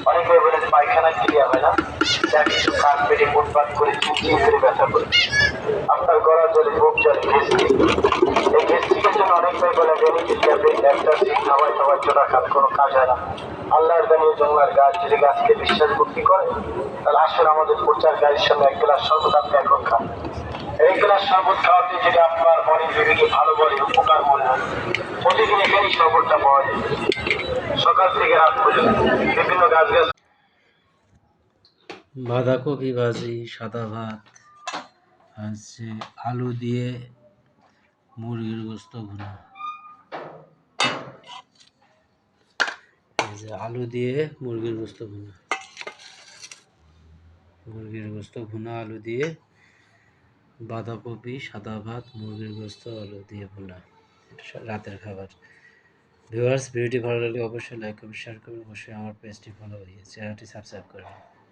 অনেকে বলে পায়খানা ক্লিয়ার হয় না, যা কিছু কান পেটে ফুটপাত করে চিনচিন করে ব্যথা করে আপনার গলা জলে বুক জলে ঘেসটি। এই ঘেসটিকের জন্য অনেক ভাই বলে বেনিফিট ট্যাবলেট অ্যান্টাসিড খাওয়ায় খাওয়ার জোড়া খান, কোনো কাজ হয় না। আল্লাহর দানিয়ে জঙ্গলার গাছ যদি গাছকে বিশ্বাস ভক্তি করে, তাহলে আসলে আমাদের প্রচার গাড়ির সঙ্গে এক গ্লাস শরবত আপনি এখন খান। এই গ্লাস শরবত খাওয়াতে যদি আপনার মনের বিবেকে ভালো বলে উপকার মনে হয়, প্রতিদিন এখানেই শরবতটা পাওয়া যায়, সকাল থেকে রাত পর্যন্ত বিভিন্ন গাছ গাছ। বাঁধাকপি ভাজি, সাদা ভাত, হচ্ছে আলু দিয়ে মুরগির গোস্ত ভুনা। এই যে আলু দিয়ে মুরগির গোস্ত ভুনা, মুরগির গোস্ত ভুনা আলু দিয়ে, বাঁধাকপি, সাদা ভাত, মুরগির গোস্ত আলু দিয়ে ভুনা, রাতের খাবার। ভিউয়ার্স, ভিডিওটি ভালো লাগলে অবশ্যই লাইক করবেন, শেয়ার করবেন, অবশ্যই আমার পেজটি ফলো দিয়ে চ্যানেলটি সাবস্ক্রাইব করবেন।